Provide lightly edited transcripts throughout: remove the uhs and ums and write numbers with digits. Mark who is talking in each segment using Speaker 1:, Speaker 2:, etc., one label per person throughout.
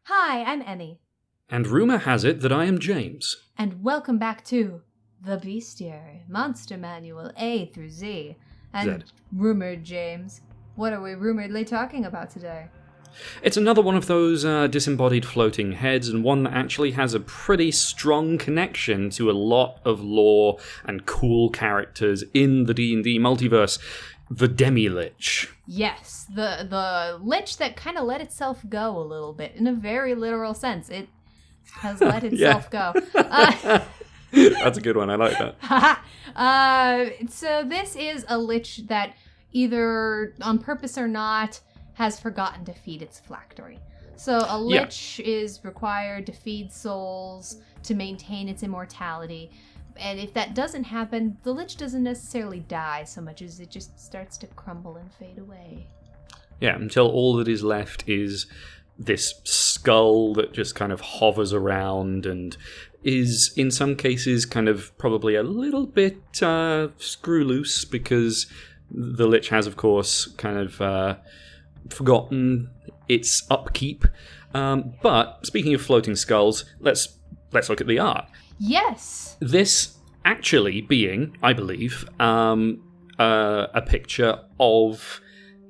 Speaker 1: Hi, I'm Emme.
Speaker 2: And rumour has it that I am James.
Speaker 1: And welcome back to The Bestiary, Monster Manual A through Z. And
Speaker 2: Z.
Speaker 1: rumored James. What are we rumoredly talking about today?
Speaker 2: It's another one of those disembodied floating heads, and one that actually has a pretty strong connection to a lot of lore and cool characters in the D&D multiverse. The Demilich.
Speaker 1: Yes, the lich that kind of let itself go a little bit, in a very literal sense. It has let itself go.
Speaker 2: That's a good one, I like that.
Speaker 1: So this is a lich that either on purpose or not has forgotten to feed its phylactery. So a lich is required to feed souls to maintain its immortality. And if that doesn't happen, the lich doesn't necessarily die so much as it just starts to crumble and fade away.
Speaker 2: Yeah, until all that is left is this skull that just kind of hovers around and is, in some cases, kind of probably a little bit screw loose, because the lich has, of course, kind of forgotten its upkeep. But speaking of floating skulls, let's look at the art.
Speaker 1: Yes!
Speaker 2: This actually being, I believe, a picture of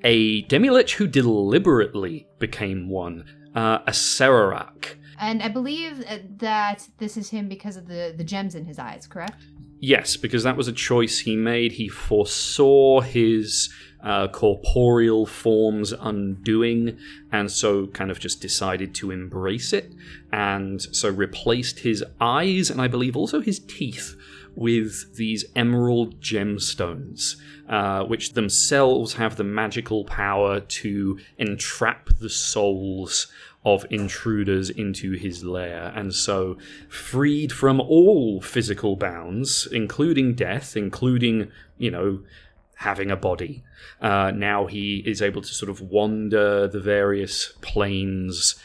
Speaker 2: a Demilich who deliberately became one, a Serarak.
Speaker 1: And I believe that this is him because of the gems in his eyes, correct?
Speaker 2: Yes, because that was a choice he made. He foresaw his corporeal form's undoing, and so kind of just decided to embrace it, and so replaced his eyes, and I believe also his teeth, with these emerald gemstones, which themselves have the magical power to entrap the souls of intruders into his lair, and so freed from all physical bounds, including death, including, having a body. Now he is able to sort of wander the various planes,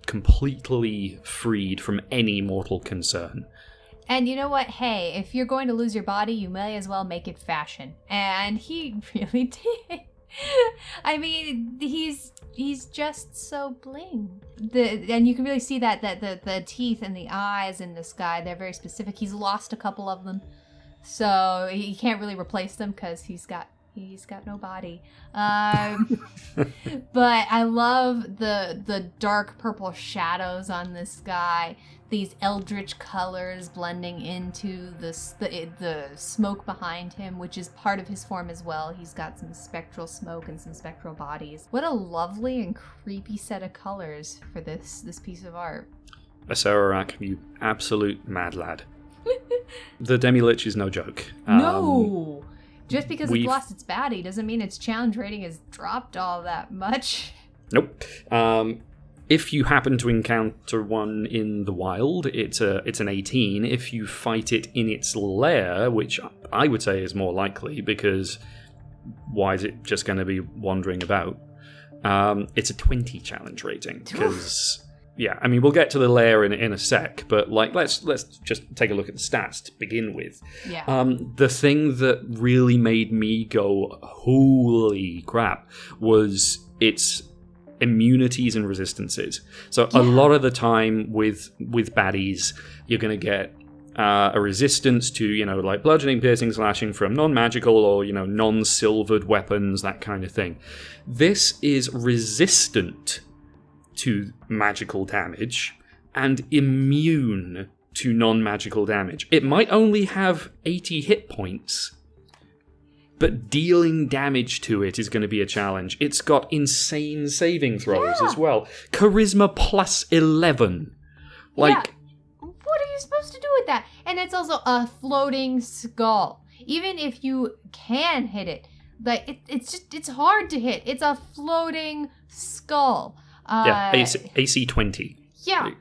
Speaker 2: completely freed from any mortal concern.
Speaker 1: And you know what? Hey, if you're going to lose your body, you may as well make it fashion. And he really did. I mean, he's just so bling. And you can really see that the teeth and the eyes in this guy, they're very specific. He's lost a couple of them, so he can't really replace them because he's got no body. But I love the dark purple shadows on this guy. These eldritch colors blending into the smoke behind him, which is part of his form as well. He's got some spectral smoke and some spectral bodies. What a lovely and creepy set of colors for this piece of art.
Speaker 2: A Serarak, you absolute mad lad. The Demilich is no joke.
Speaker 1: No! Just because it's lost its baddie doesn't mean its challenge rating has dropped all that much.
Speaker 2: Nope. If you happen to encounter one in the wild, it's an 18. If you fight it in its lair, which I would say is more likely, because why is it just going to be wandering about? It's a 20 challenge rating. Because, yeah, I mean, we'll get to the lair in a sec, but let's just take a look at the stats to begin with.
Speaker 1: Yeah.
Speaker 2: The thing that really made me go, holy crap, was its immunities and resistances. So a lot of the time with baddies, you're going to get a resistance to, like bludgeoning, piercing, slashing from non-magical or, non-silvered weapons, that kind of thing. This is resistant to magical damage and immune to non-magical damage. It might only have 80 hit points, but dealing damage to it is going to be a challenge. It's got insane saving throws as well. Charisma plus 11.
Speaker 1: What are you supposed to do with that? And it's also a floating skull. Even if you can hit it, it's hard to hit. It's a floating skull.
Speaker 2: AC 20.
Speaker 1: Yeah.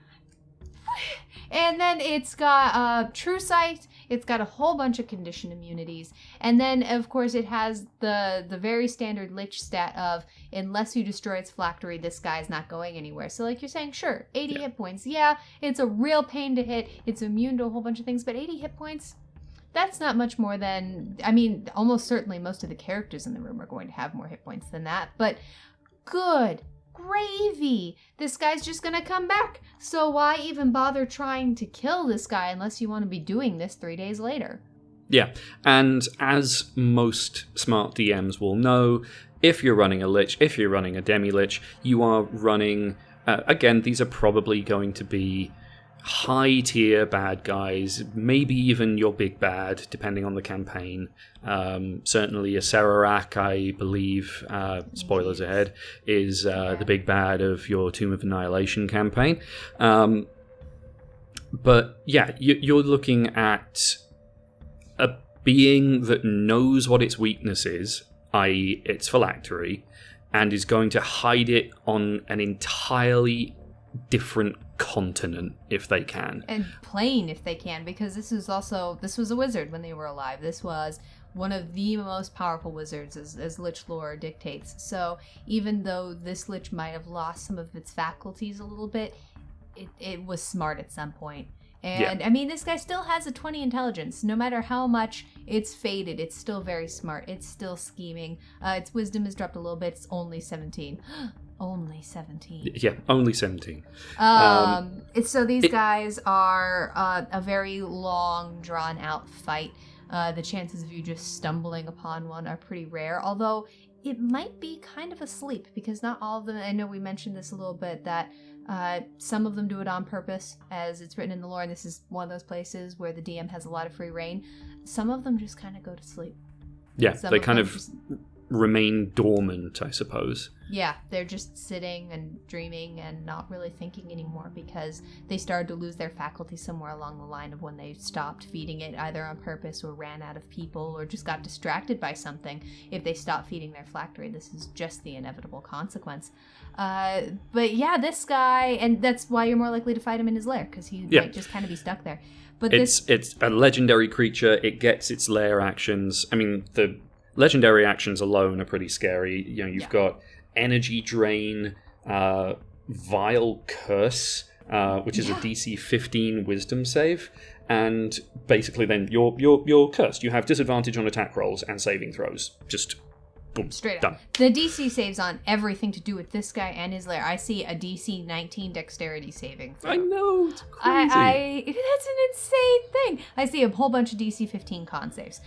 Speaker 1: And then it's got True Sight. It's got a whole bunch of condition immunities. And then, of course, it has the very standard Lich stat of, unless you destroy its phylactery, this guy's not going anywhere. So like you're saying, sure, 80 hit points. Yeah, it's a real pain to hit. It's immune to a whole bunch of things. But 80 hit points, that's not much more than... I mean, almost certainly most of the characters in the room are going to have more hit points than that. But good gravy. This guy's just gonna come back. So why even bother trying to kill this guy unless you want to be doing this 3 days later?
Speaker 2: Yeah, and as most smart DMs will know, if you're running a Lich, if you're running a Demilich, you are running... again, these are probably going to be high-tier bad guys, maybe even your big bad, depending on the campaign. Certainly a Serarak, I believe, spoilers ahead, is the big bad of your Tomb of Annihilation campaign. But yeah, you're looking at a being that knows what its weakness is, i.e. its phylactery, and is going to hide it on an entirely different continent if they can.
Speaker 1: And plane if they can, because this was a wizard when they were alive. This was one of the most powerful wizards as Lich lore dictates. So even though this Lich might have lost some of its faculties a little bit, it was smart at some point. And I mean, this guy still has a 20 intelligence. No matter how much it's faded, it's still very smart. It's still scheming. Its wisdom has dropped a little bit. It's only 17. Only 17.
Speaker 2: Yeah, only 17.
Speaker 1: So these guys are a very long, drawn-out fight. The chances of you just stumbling upon one are pretty rare, although it might be kind of a sleep, because not all of them... I know we mentioned this a little bit, that some of them do it on purpose, as it's written in the lore, and this is one of those places where the DM has a lot of free reign. Some of them just kind of go to sleep.
Speaker 2: Yeah, they kind of remain dormant, I suppose.
Speaker 1: Yeah, they're just sitting and dreaming and not really thinking anymore, because they started to lose their faculty somewhere along the line of when they stopped feeding it, either on purpose or ran out of people or just got distracted by something. If they stop feeding their phylactery, this is just the inevitable consequence. But yeah, this guy, and that's why you're more likely to fight him in his lair, because he might just kind of be stuck there. But
Speaker 2: it's a legendary creature. It gets its lair actions. I mean, the legendary actions alone are pretty scary. You know, you've got Energy Drain, Vile Curse, which is a DC 15 Wisdom save, and basically then you're cursed. You have disadvantage on attack rolls and saving throws. Just boom,
Speaker 1: straight
Speaker 2: done.
Speaker 1: up. The DC saves on everything to do with this guy and his lair. I see a DC 19 Dexterity saving throw.
Speaker 2: I know, it's crazy.
Speaker 1: That's an insane thing. I see a whole bunch of DC 15 con saves.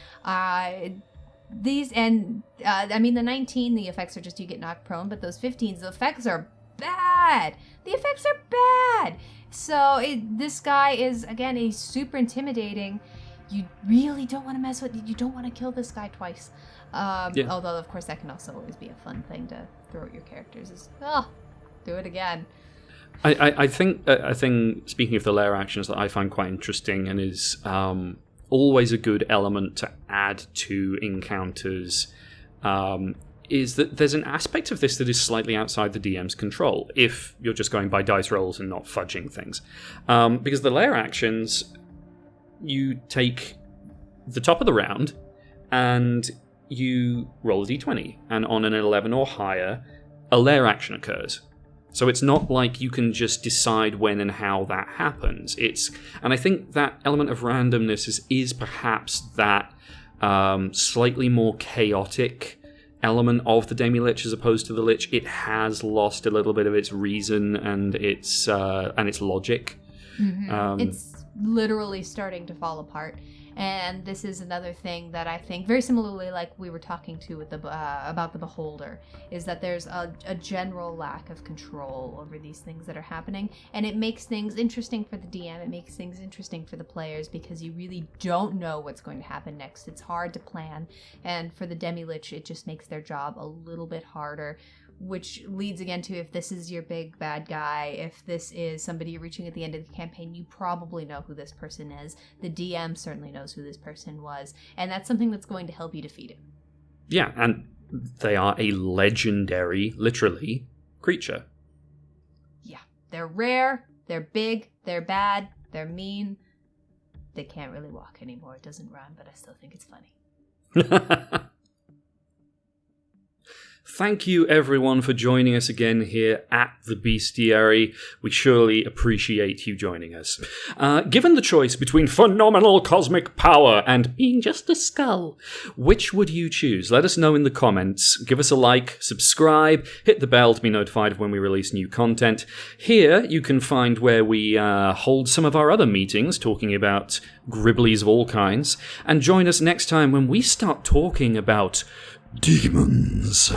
Speaker 1: These, and I mean, the 19, the effects are just you get knocked prone, but those 15s, the effects are bad. The effects are bad. So this guy is, again, he's super intimidating. You really don't want to mess with, you don't want to kill this guy twice. Although, of course, that can also always be a fun thing to throw at your characters is, do it again.
Speaker 2: I think a thing, speaking of the lair actions, that I find quite interesting and is always a good element to add to encounters is that there's an aspect of this that is slightly outside the DM's control, if you're just going by dice rolls and not fudging things. Because the lair actions, you take the top of the round and you roll a d20, and on an 11 or higher, a lair action occurs. So it's not like you can just decide when and how that happens. And I think that element of randomness is perhaps that slightly more chaotic element of the Demilich as opposed to the Lich. It has lost a little bit of its reason and its logic.
Speaker 1: Mm-hmm. It's literally starting to fall apart. And this is another thing that I think, very similarly like we were talking to with about the Beholder, is that there's a general lack of control over these things that are happening. And it makes things interesting for the DM. It makes things interesting for the players because you really don't know what's going to happen next. It's hard to plan. And for the Demilich, it just makes their job a little bit harder, which leads again to, if this is your big bad guy, if this is somebody you're reaching at the end of the campaign, you probably know who this person is. The DM certainly knows who this person was, and that's something that's going to help you defeat him.
Speaker 2: Yeah, and they are a legendary, literally, creature.
Speaker 1: Yeah, they're rare, they're big, they're bad, they're mean. They can't really walk anymore. It doesn't rhyme, but I still think it's funny.
Speaker 2: Thank you, everyone, for joining us again here at the Bestiary. We surely appreciate you joining us. Given the choice between phenomenal cosmic power and being just a skull, which would you choose? Let us know in the comments. Give us a like, subscribe, hit the bell to be notified of when we release new content. Here, you can find where we hold some of our other meetings, talking about gribblies of all kinds, and join us next time when we start talking about demons.